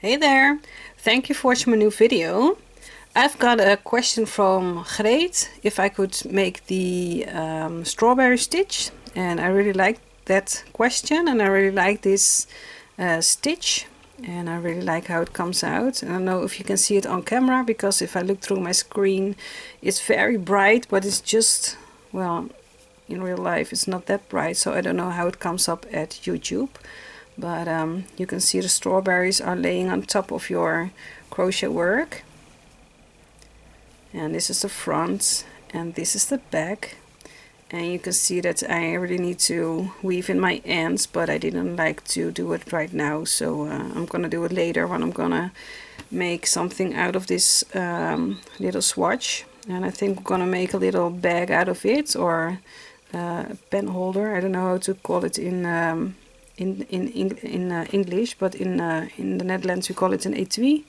Hey there, thank you for watching my new video. I've got a question from Greet if I could make the strawberry stitch, and I really like that question, and I really like this stitch, and I really like how it comes out. And I don't know if you can see it on camera, because if I look through my screen it's very bright, but it's just, well, in real life it's not that bright, so I don't know how it comes up at YouTube. But you can see the strawberries are laying on top of your crochet work, and this is the front and this is the back, and you can see that I really need to weave in my ends, but I didn't like to do it right now, so I'm gonna do it later when I'm gonna make something out of this little swatch. And I think we're gonna make a little bag out of it, or a pen holder. I don't know how to call it in English, but in the Netherlands we call it an étui.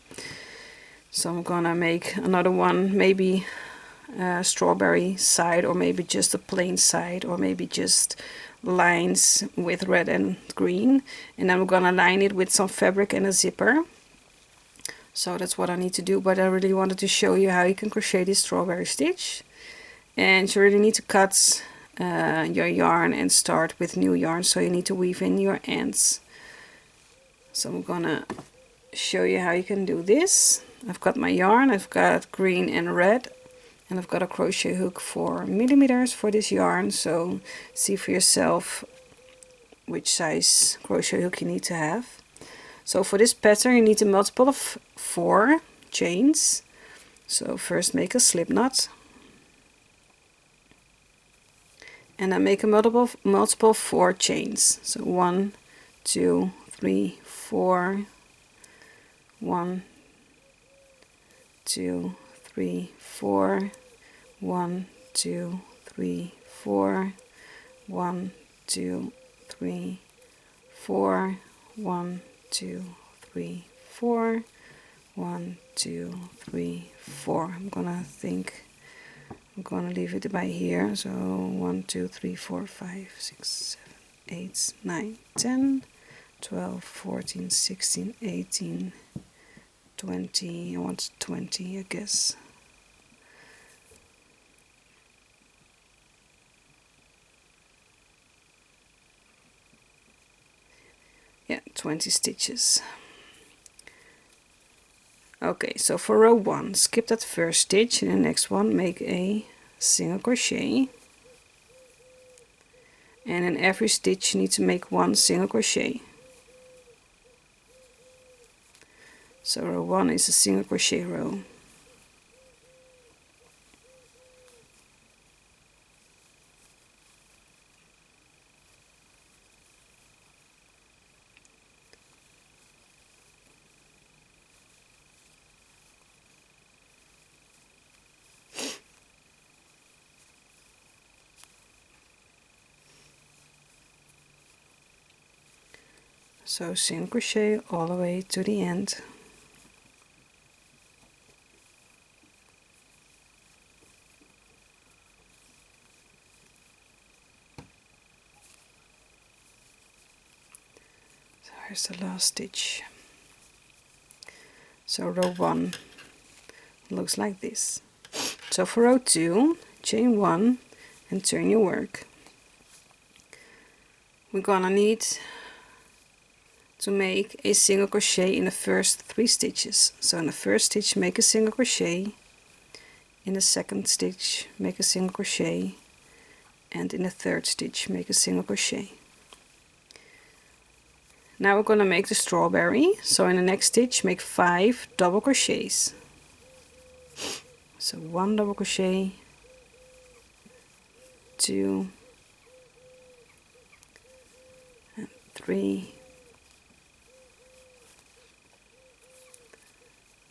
So I'm gonna make another one, maybe a strawberry side, or maybe just a plain side, or maybe just lines with red and green, and then we're gonna line it with some fabric and a zipper. So that's what I need to do, but I really wanted to show you how you can crochet this strawberry stitch. And you really need to cut your yarn and start with new yarn, so you need to weave in your ends. So I'm gonna show you how you can do this. I've got my yarn, I've got green and red, and I've got a crochet hook 4mm for this yarn, so see for yourself which size crochet hook you need to have. So for this pattern you need a multiple of 4 chains. So first make a slip knot, and then make a multiple 4 chains. So 1, 2, 3, 4, 1, 2, 3, 4, 1, 2, 3, 4, 1, 2, 3, 4, 1, 2, 3, 4, 1, 2, 3, 4. I'm gonna leave it by here. So 1, 2, 3, 4, 5, 6, 7, 8, 9, 10, 12, 14, 16, 18, 20. I want 20, I guess. Yeah, 20 stitches. Okay, so for row 1, skip that first stitch. In the next one make a single crochet, and in every stitch you need to make 1 single crochet. So row 1 is a single crochet row. So single crochet all the way to the end. So here's the last stitch. So row 1 looks like this. So for row 2, chain 1 and turn your work. We're gonna need to make a single crochet in the first 3 stitches. So in the first stitch make a single crochet, in the second stitch make a single crochet, and in the third stitch make a single crochet. Now we're going to make the strawberry, so in the next stitch make 5 double crochets. So 1 double crochet, 2 and 3,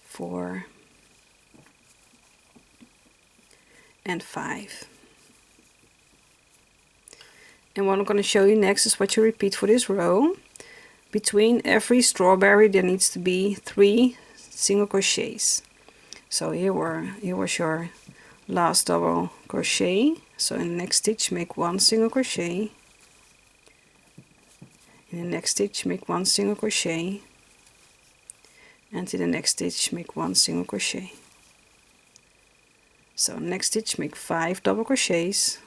4 and 5. And what I'm going to show you next is what you repeat for this row. Between every strawberry there needs to be 3 single crochets. So here was your last double crochet. So in the next stitch make 1 single crochet, in the next stitch make 1 single crochet, and in the next stitch make 1 single crochet. So next stitch make 5 double crochets,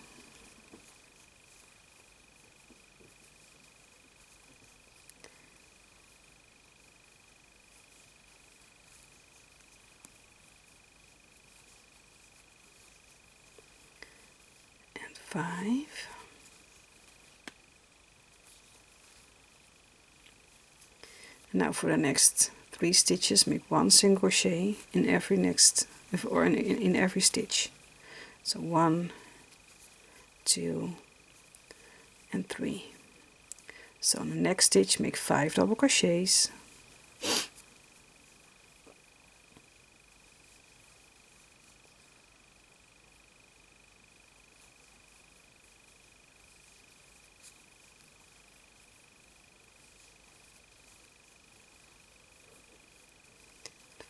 and 5, and now for the next 3 stitches make 1 single crochet in every next in every stitch. So 1, 2 and 3. So in the next stitch make 5 double crochets,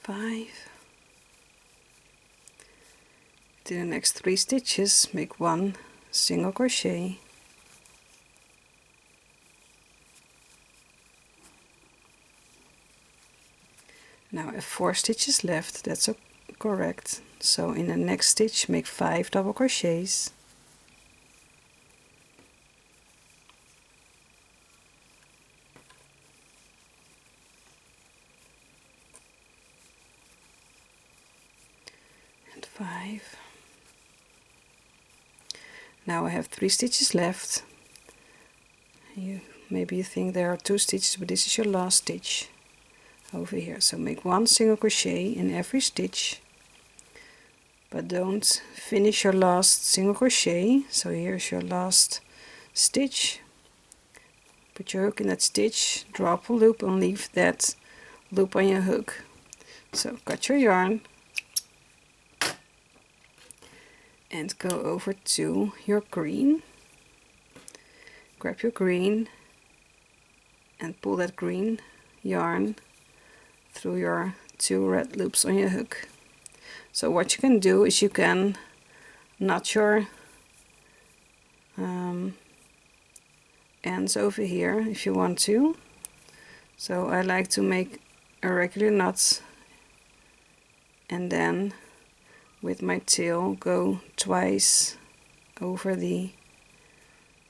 five. To the next 3 stitches make 1 single crochet, now I have 4 stitches left, that's correct. So in the next stitch make 5 double crochets, and 5. Now I have 3 stitches left. Maybe you think there are 2 stitches, but this is your last stitch over here. So make 1 single crochet in every stitch, but don't finish your last single crochet. So here's your last stitch. Put your hook in that stitch, drop a loop and leave that loop on your hook. So cut your yarn and go over to your green. Grab your green and pull that green yarn through your 2 red loops on your hook. So what you can do is you can knot your ends over here if you want to. So I like to make a regular knot and then with my tail go twice over the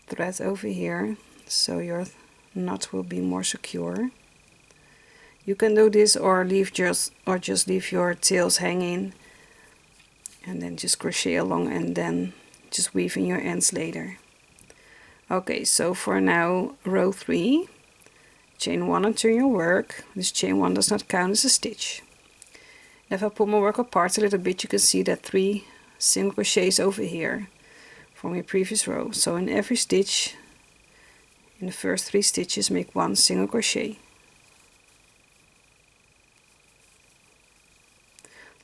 thread over here, so your knot will be more secure. You can do this or just leave your tails hanging and then just crochet along and then just weave in your ends later. Okay, so for now row 3, chain 1 and turn your work. This chain 1 does not count as a stitch. If I pull my work apart a little bit, you can see that 3 single crochets over here from your previous row. So in every stitch, in the first 3 stitches, make 1 single crochet.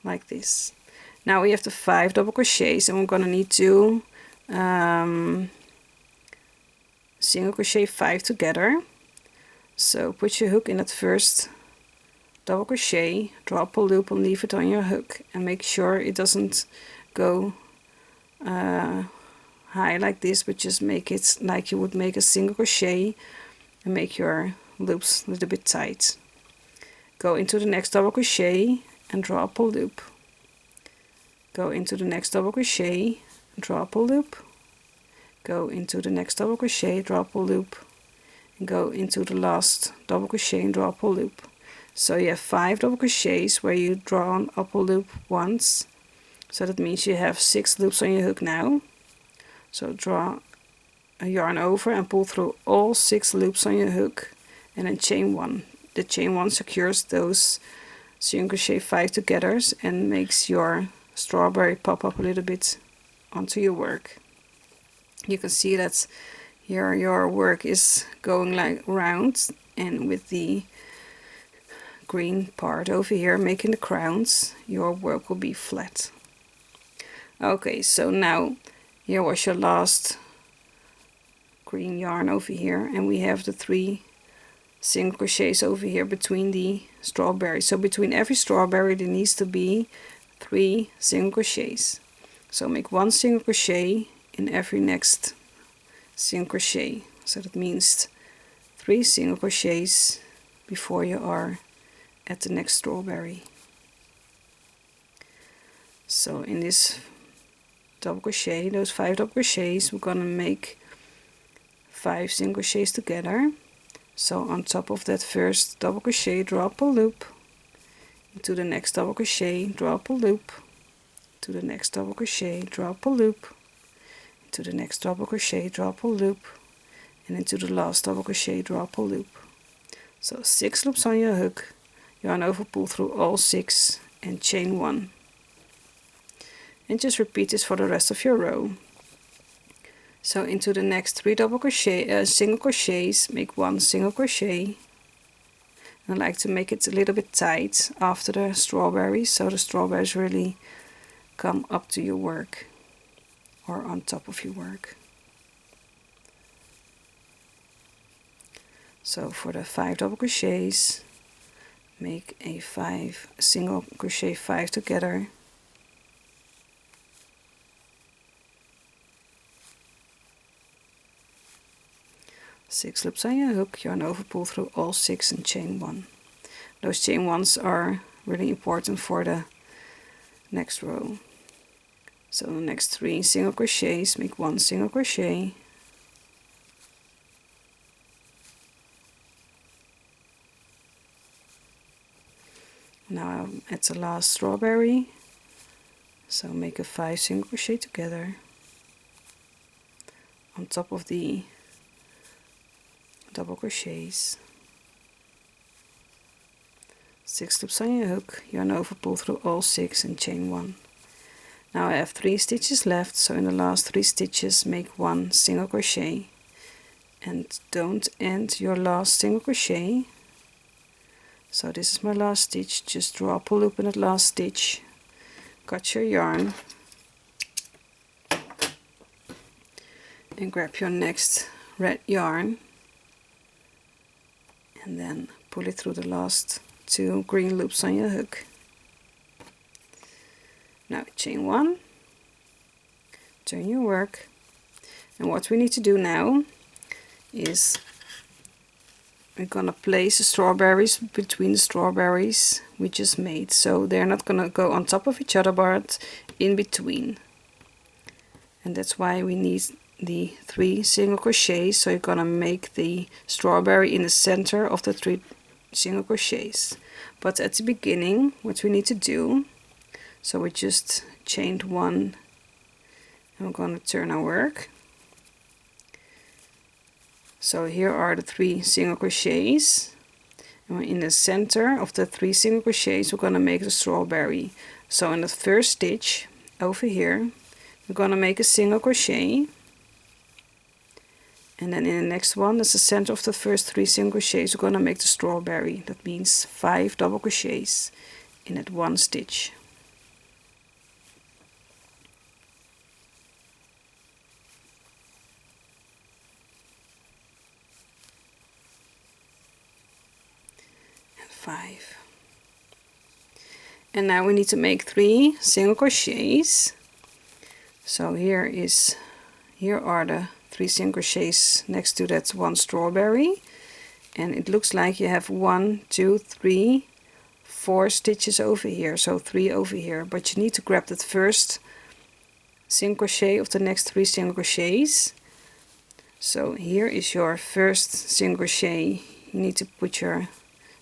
Like this. Now we have the 5 double crochets and we're going to need to single crochet 5 together. So put your hook in that first double crochet, drop a loop and leave it on your hook and make sure it doesn't go high like this, but just make it like you would make a single crochet and make your loops a little bit tight. Go into the next double crochet and drop a loop. Go into the next double crochet, drop a loop. Go into the next double crochet, drop a loop, and go into the last double crochet and drop a loop. So you have 5 double crochets where you draw up a loop once. So that means you have 6 loops on your hook now. So draw a yarn over and pull through all 6 loops on your hook and then chain 1. The chain 1 secures those single crochet 5 together and makes your strawberry pop up a little bit onto your work. You can see that here your work is going like round, and with the green part over here making the crowns, your work will be flat. Okay, so now here was your last green yarn over here, and we have the 3 single crochets over here between the strawberries. So between every strawberry there needs to be 3 single crochets. So make 1 single crochet in every next single crochet. So that means 3 single crochets before you are at the next strawberry. So in this double crochet, those 5 double crochets, we're gonna make 5 single crochets together. So on top of that first double crochet, drop a loop, into the next double crochet, drop a loop, to the next double crochet, drop a loop, into the next double crochet, drop a loop, and into the last double crochet, drop a loop. So 6 loops on your hook, yarn over, pull through all 6 and chain 1. And just repeat this for the rest of your row. So into the next 3 double crochet, single crochets, make 1 single crochet. And I like to make it a little bit tight after the strawberries, so the strawberries really come up to your work or on top of your work. So for the 5 double crochets, make a single crochet 5 together. Six loops on your hook, yarn over, pull through all 6 and chain 1. Those chain 1s are really important for the next row. So the next 3 single crochets, make 1 single crochet. Now at the last strawberry, so make a 5 single crochet together on top of the double crochets. 6 loops on your hook, yarn over, pull through all 6 and chain 1. Now I have 3 stitches left, so in the last 3 stitches make 1 single crochet and don't end your last single crochet. So this is my last stitch, just drop a loop in that last stitch, cut your yarn and grab your next red yarn and then pull it through the last 2 green loops on your hook. Now chain 1, turn your work, and what we need to do now is we're gonna place the strawberries between the strawberries we just made, so they're not gonna go on top of each other but in between, and that's why we need the 3 single crochets. So you're gonna make the strawberry in the center of the 3 single crochets, but at the beginning what we need to do, so we just chained 1 and we're going to turn our work. So here are the 3 single crochets, and in the center of the 3 single crochets we're going to make the strawberry. So in the first stitch over here we're going to make a single crochet, and then in the next one, that's the center of the first 3 single crochets, we're going to make the strawberry. That means 5 double crochets in that one stitch. And 5. And now we need to make 3 single crochets. So here are the 3 single crochets next to that 1 strawberry, and it looks like you have 1, 2, 3, 4 stitches over here, so 3 over here, but you need to grab that first single crochet of the next 3 single crochets. So here is your first single crochet, you need to put your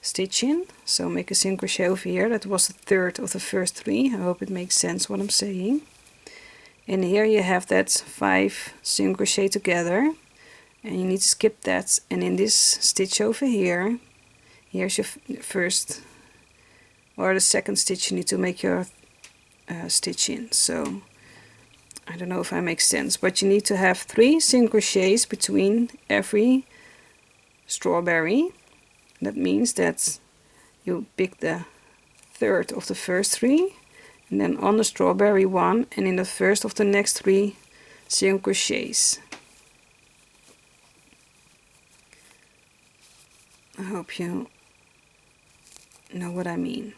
stitch in, so make a single crochet over here. That was the third of the first 3. I hope it makes sense what I'm saying. And here you have that 5 single crochet together, and you need to skip that, and in this stitch over here, here's your first or the second stitch you need to make your stitch in. So I don't know if I make sense, but you need to have 3 single crochets between every strawberry. That means that you pick the third of the first 3, and then on the strawberry 1, and in the first of the next 3 single crochets. I hope you know what I mean.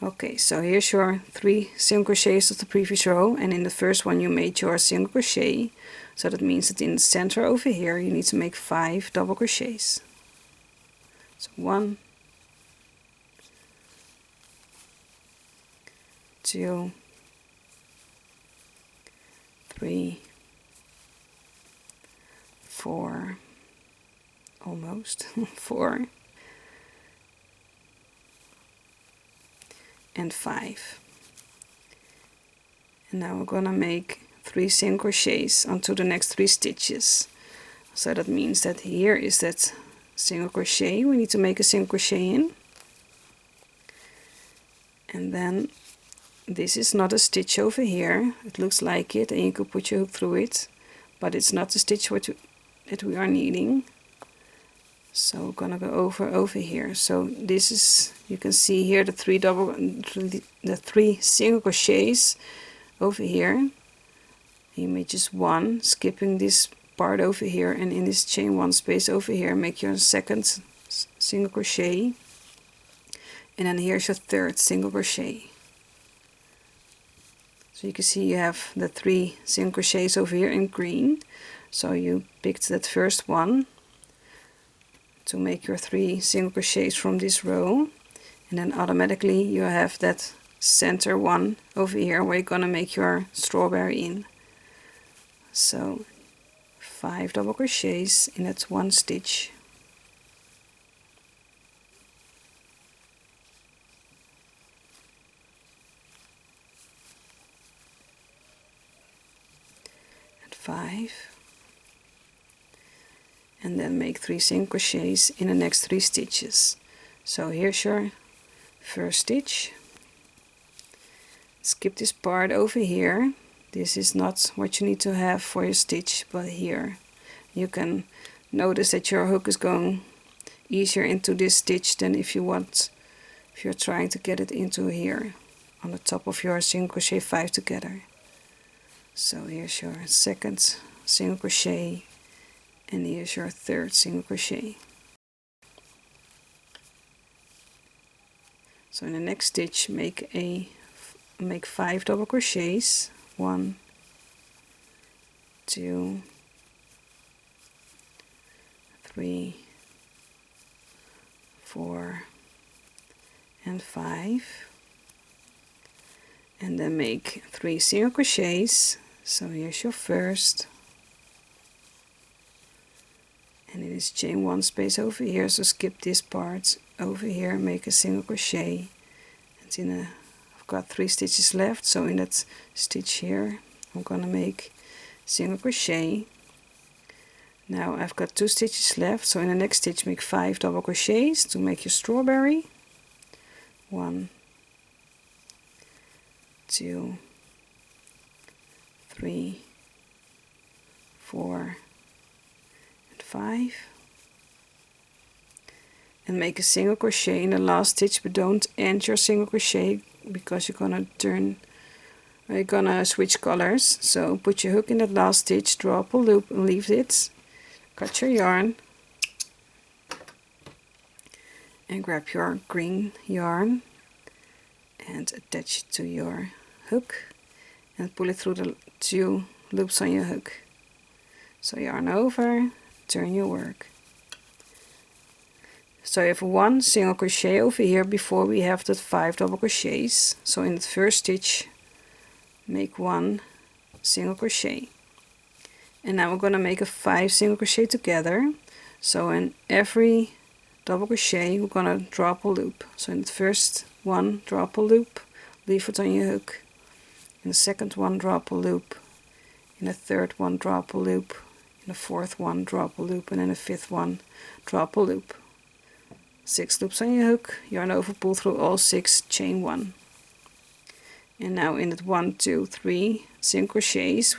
Okay, so here's your 3 single crochets of the previous row, and in the first one you made your single crochet, so that means that in the center over here you need to make 5 double crochets. So 1, 2, 3, 4, almost 4, and 5. And now we're gonna make 3 single crochets onto the next 3 stitches. So that means that here is that single crochet we need to make a single crochet in, and then this is not a stitch over here. It looks like it, and you could put your hook through it, but it's not the stitch that we are needing. So we're gonna go over here. So this is, you can see here the three single crochets over here. You make just one, skipping this part over here, and in this chain one space over here make your second single crochet, and then here's your third single crochet. So you can see you have the 3 single crochets over here in green. So you picked that first one to make your 3 single crochets from this row, and then automatically you have that center one over here where you're gonna make your strawberry in. So 5 double crochets in that one stitch. And 5. And then make 3 single crochets in the next 3 stitches. So here's your first stitch. Skip this part over here. This is not what you need to have for your stitch, but here you can notice that your hook is going easier into this stitch than if you're trying to get it into here on the top of your single crochet 5 together. So here's your second single crochet, and here's your third single crochet. So in the next stitch make 5 double crochets. 1, 2, 3, 4, and 5, and then make 3 single crochets. So here's your first, and it is chain 1 space over here, so skip this part over here, make a single crochet, and I've got 3 stitches left, so in that stitch here I'm gonna make single crochet. Now I've got 2 stitches left, so in the next stitch make 5 double crochets to make your strawberry. 1, 2, 3, 4, and 5. And make a single crochet in the last stitch, but don't end your single crochet because you're gonna switch colors. So put your hook in that last stitch, draw up a loop and leave it. Cut your yarn and grab your green yarn and attach it to your hook and pull it through the 2 loops on your hook. So yarn over, turn your work. So you have 1 single crochet over here before we have the 5 double crochets. So in the first stitch make 1 single crochet, and now we're going to make a 5 single crochet together. So in every double crochet we're going to drop a loop. So in the first one drop a loop, leave it on your hook. In the second one drop a loop, in the third one drop a loop, in the fourth one drop a loop, and in the fifth one drop a loop. 6 loops on your hook, yarn over, pull through all 6, chain 1. And now in that 1, 2, 3 single crochets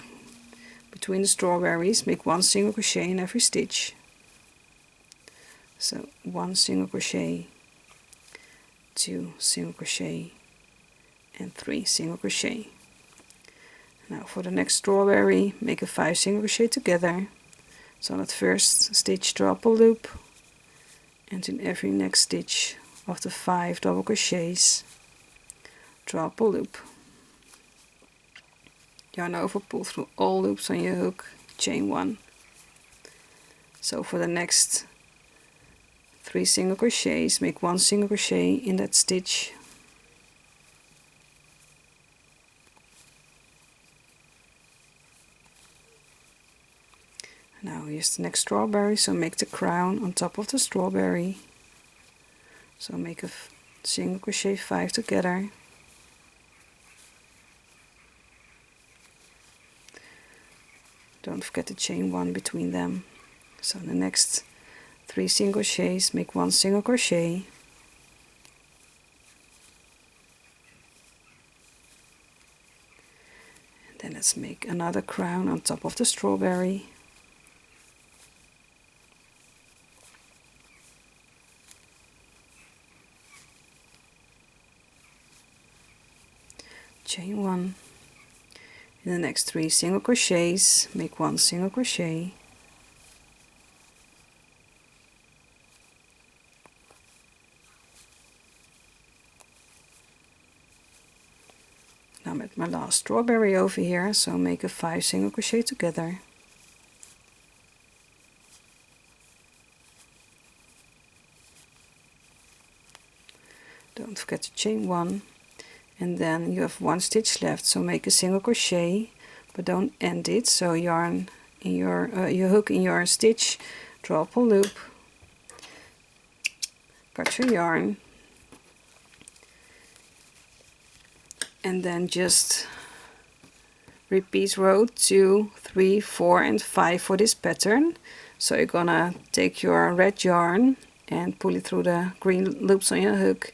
between the strawberries, make 1 single crochet in every stitch. So 1 single crochet, 2 single crochet, and 3 single crochet. Now for the next strawberry, make a 5 single crochet together. So at first stitch drop a loop, and in every next stitch of the 5 double crochets drop a loop. Yarn over, pull through all loops on your hook, chain 1. So for the next 3 single crochets, make 1 single crochet in that stitch. Now here's the next strawberry, so make the crown on top of the strawberry. So make a single crochet 5 together. Don't forget to chain 1 between them. So the next 3 single crochets, make 1 single crochet. And then let's make another crown on top of the strawberry. Chain 1. In the next 3 single crochets, make 1 single crochet. Now I'm at my last strawberry over here, so make a 5 single crochet together. Don't forget to chain 1. And then you have 1 stitch left, so make a single crochet, but don't end it. So yarn in your hook in your stitch, draw up a loop, cut your yarn, and then just repeat row 2, 3, 4 and 5 for this pattern. So you're gonna take your red yarn and pull it through the green loops on your hook,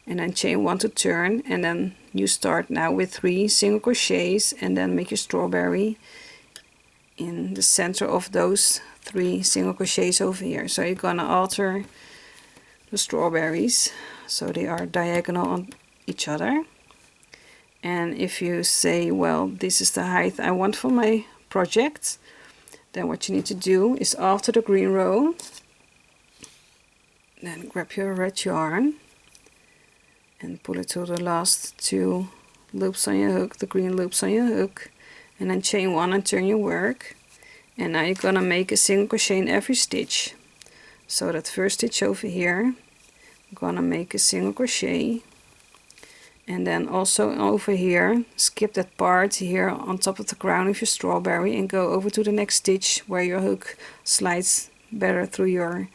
and then chain 1 to turn, and then you start now with 3 single crochets and then make your strawberry in the center of those 3 single crochets over here. So you're gonna alter the strawberries so they are diagonal on each other. And if you say, well, this is the height I want for my project, then what you need to do is after the green row, then grab your red yarn and pull it to the last 2 loops on your hook, the green loops on your hook, and then chain 1 and turn your work. And now you're gonna make a single crochet in every stitch. So that first stitch over here, I'm gonna make a single crochet, and then also over here skip that part here on top of the crown of your strawberry and go over to the next stitch where your hook slides better through your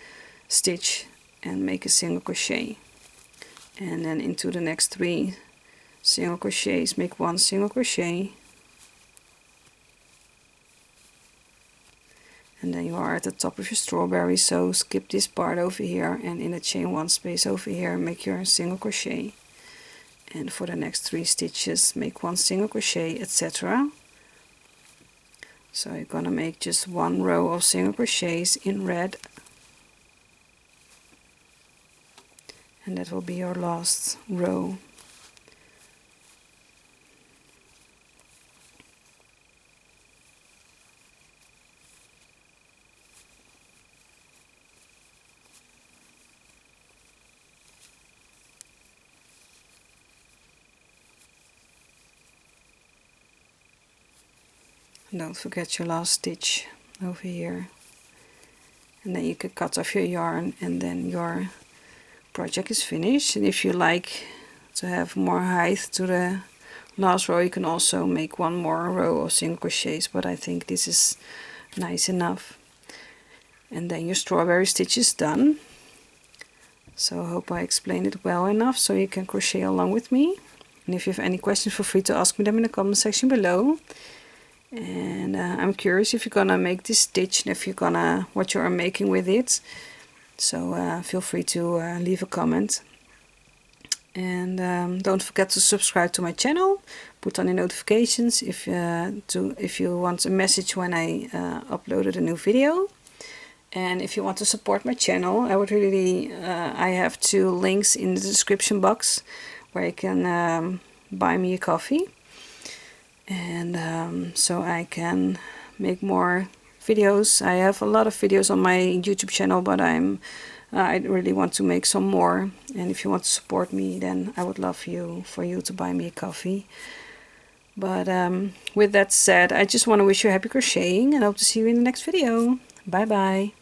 stitch and make a single crochet. And then into the next 3 single crochets, make 1 single crochet, and then you are at the top of your strawberry, so skip this part over here and in the chain 1 space over here make your single crochet, and for the next 3 stitches make 1 single crochet, etc. So you're gonna make just 1 row of single crochets in red, and that will be your last row. And don't forget your last stitch over here, and then you can cut off your yarn and then your project is finished. And if you like to have more height to the last row, you can also make 1 more row of single crochets, but I think this is nice enough. And then your strawberry stitch is done. So I hope I explained it well enough so you can crochet along with me. And if you have any questions, feel free to ask me them in the comment section below. And I'm curious if you're gonna make this stitch and if you're gonna what you are making with it. So feel free to leave a comment. And don't forget to subscribe to my channel, put on the notifications if you want a message when I uploaded a new video. And if you want to support my channel, I would really I have 2 links in the description box where you can buy me a coffee, and so I can make more videos. I have a lot of videos on my YouTube channel, but I really want to make some more. And if you want to support me, then I would love for you to buy me a coffee. But with that said, I just want to wish you happy crocheting and hope to see you in the next video. Bye bye.